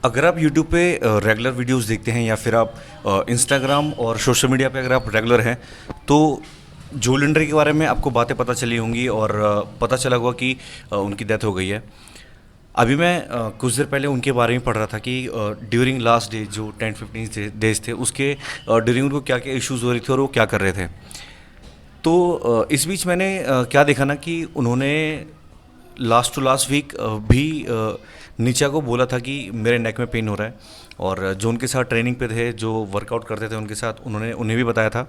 अगर आप यूट्यूब पे रेगुलर वीडियोस देखते हैं या फिर आप इंस्टाग्राम और सोशल मीडिया पे अगर आप रेगुलर हैं तो जो लिंडर के बारे में आपको बातें पता चली होंगी और पता चला होगा कि उनकी डेथ हो गई है। अभी मैं कुछ देर पहले उनके बारे में पढ़ रहा था कि ड्यूरिंग लास्ट डे जो 10-15 डेज थे उसके ड्यूरिंग उनको क्या क्या इश्यूज हो रही थी और वो क्या कर रहे थे। तो इस बीच मैंने क्या देखा ना कि उन्होंने लास्ट टू लास्ट वीक भी निचा को बोला था कि मेरे नेक में पेन हो रहा है। और जो उनके साथ ट्रेनिंग पे थे, जो वर्कआउट करते थे उनके साथ, उन्होंने उन्हें भी बताया था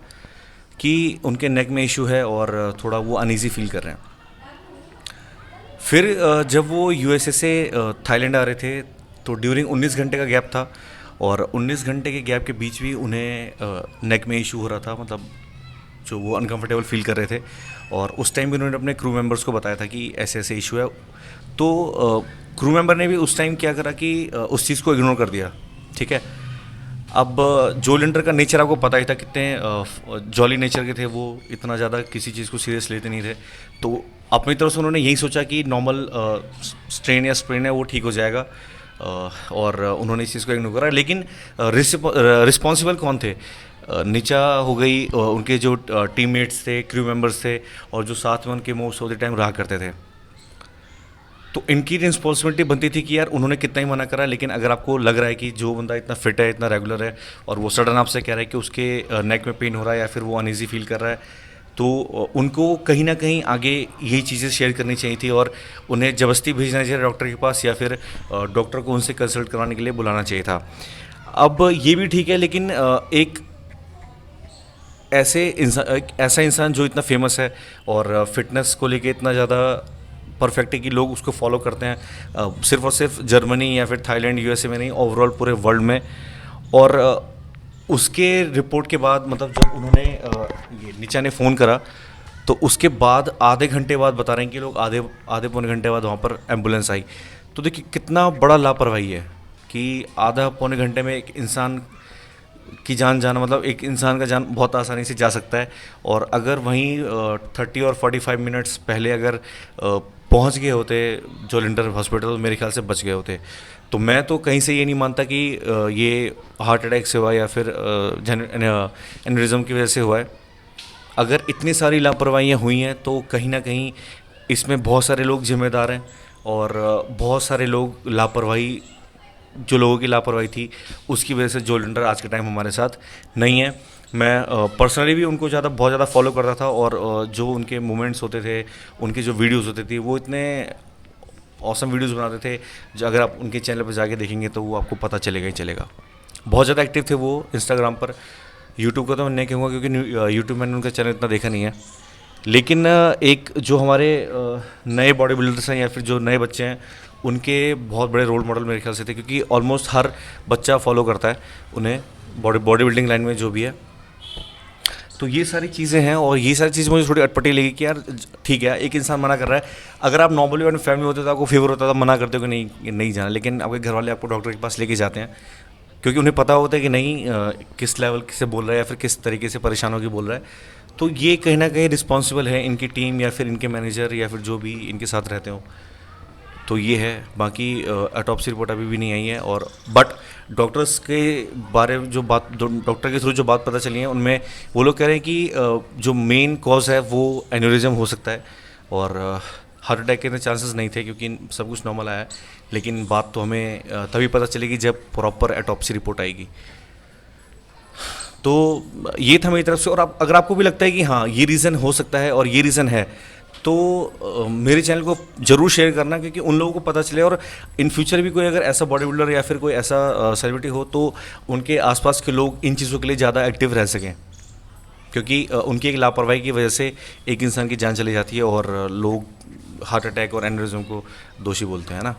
कि उनके नेक में इशू है और थोड़ा वो अनईजी फील कर रहे हैं। फिर जब वो यूएसए से थाईलैंड आ रहे थे तो ड्यूरिंग 19 घंटे का गैप था और 19 घंटे के गैप के बीच भी उन्हें नेक में इशू हो रहा था, मतलब जो वो अनकंफर्टेबल फील कर रहे थे। और उस टाइम भी उन्होंने अपने क्रू मेंबर्स को बताया था कि ऐसे ऐसे इशू है। तो क्रू मेंबर ने भी उस टाइम क्या करा कि उस चीज़ को इग्नोर कर दिया। ठीक है। अब जो लिंडर का नेचर आपको पता ही था, कितने जॉली नेचर के थे वो, इतना ज़्यादा किसी चीज़ को सीरियस लेते नहीं थे। तो अपनी तरफ से उन्होंने यही सोचा कि नॉर्मल स्ट्रेन या स्प्रेन है वो ठीक हो जाएगा। और उन्होंने इस चीज़ को इग्नोर करा। लेकिन रिस्पॉन्सिबल कौन थे? नीचा हो गई, उनके जो टीममेट्स थे, क्रू मेंबर्स थे और जो साथ में उनके मोस्ट ऑफ द टाइम रहा करते थे। तो इनकी रिस्पॉन्सिबिलिटी बनती थी कि यार उन्होंने कितना ही मना करा, लेकिन अगर आपको लग रहा है कि जो बंदा इतना फिट है, इतना रेगुलर है और वो सडन आपसे कह रहा है कि उसके नेक में पेन हो रहा है या फिर वो अनईजी फील कर रहा है, तो उनको कहीं ना कहीं आगे यही चीज़ें शेयर करनी चाहिए थी और उन्हें ज़बरदस्ती भेजना चाहिए डॉक्टर के पास या फिर डॉक्टर को उनसे कंसल्ट कराने के लिए बुलाना चाहिए था। अब ये भी ठीक है, लेकिन एक ऐसा इंसान जो इतना फेमस है और फिटनेस को लेके इतना ज़्यादा परफेक्ट है कि लोग उसको फॉलो करते हैं, सिर्फ और सिर्फ जर्मनी या फिर थाईलैंड यूएसए में नहीं, ओवरऑल पूरे वर्ल्ड में। और उसके रिपोर्ट के बाद, मतलब जब उन्होंने ये नीचा ने फ़ोन करा तो उसके बाद आधे घंटे बाद बता रहे हैं कि लोग आधे आधे पौने घंटे बाद वहाँ पर एम्बुलेंस आई। तो देखिए कितना बड़ा लापरवाही है कि आधा पौने घंटे में एक इंसान की जान जाना, मतलब एक इंसान का जान बहुत आसानी से जा सकता है। और अगर वहीं 30 और 45 मिनट्स पहले अगर पहुंच गए होते जो लिंडर हॉस्पिटल, तो मेरे ख्याल से बच गए होते। तो मैं तो कहीं से ये नहीं मानता कि ये हार्ट अटैक से हुआ या फिर एनेरिज्म की वजह से हुआ है। अगर इतनी सारी लापरवाहियाँ हुई हैं तो कहीं ना कहीं इसमें बहुत सारे लोग जिम्मेदार हैं और बहुत सारे लोग लापरवाही, जो लोगों की लापरवाही थी उसकी वजह से जो लिंडर आज के टाइम हमारे साथ नहीं है। मैं पर्सनली भी उनको बहुत ज़्यादा फॉलो करता था और जो उनके मोमेंट्स होते थे, उनके जो वीडियोस होते थे, वो इतने ऑसम वीडियोस बनाते थे जो अगर आप उनके चैनल पर जाके देखेंगे तो वो आपको पता चलेगा ही चलेगा। बहुत ज़्यादा एक्टिव थे वो इंस्टाग्राम पर। यूट्यूब का तो मैं नहीं कहूँगा क्योंकि यूट्यूब मैंने उनका चैनल इतना देखा नहीं है। लेकिन एक जो हमारे नए बॉडी बिल्डर्स हैं या फिर जो नए बच्चे हैं, उनके बहुत बड़े रोल मॉडल मेरे ख्याल से थे, क्योंकि ऑलमोस्ट हर बच्चा फॉलो करता है उन्हें बॉडी बिल्डिंग लाइन में जो भी है। तो ये सारी चीज़ें हैं और ये सारी चीज़ मुझे थोड़ी अटपटी लगी कि यार ठीक है, एक इंसान मना कर रहा है। अगर आप नॉर्मली अपनी फैमिली होते तो आपको फेवर होता था, मना करते हो कि नहीं नहीं जाना, लेकिन आपके घर वाले आपको डॉक्टर के पास लेके जाते हैं क्योंकि उन्हें पता होता है कि नहीं किस लेवल से बोल रहा है या फिर किस तरीके से परेशान होकर बोल रहा है। तो ये कहीं ना कहीं रिस्पॉन्सिबल है इनकी टीम या फिर इनके मैनेजर या फिर जो भी इनके साथ रहते हो। तो ये है। बाकी ऑटोप्सी रिपोर्ट अभी भी नहीं आई है और बट डॉक्टर्स के बारे में जो बात, डॉक्टर के थ्रू जो बात पता चली है उनमें वो लोग कह रहे हैं कि जो मेन कॉज है वो एन्यूरिज्म हो सकता है और हार्ट अटैक के इतने चांसेस नहीं थे क्योंकि सब कुछ नॉर्मल आया है। लेकिन बात तो हमें तभी पता चलेगी जब प्रॉपर ऑटोप्सी रिपोर्ट आएगी। तो ये था मेरी तरफ से। और अगर आपको भी लगता है कि हाँ ये रीज़न हो सकता है और ये रीज़न है, तो मेरे चैनल को ज़रूर शेयर करना, क्योंकि उन लोगों को पता चले और इन फ्यूचर भी कोई अगर ऐसा बॉडी बिल्डर या फिर कोई ऐसा सेलिब्रिटी हो तो उनके आसपास के लोग इन चीज़ों के लिए ज़्यादा एक्टिव रह सकें। क्योंकि उनकी एक लापरवाही की वजह से एक इंसान की जान चली जाती है और लोग हार्ट अटैक और एनेरिज्म को दोषी बोलते हैं ना।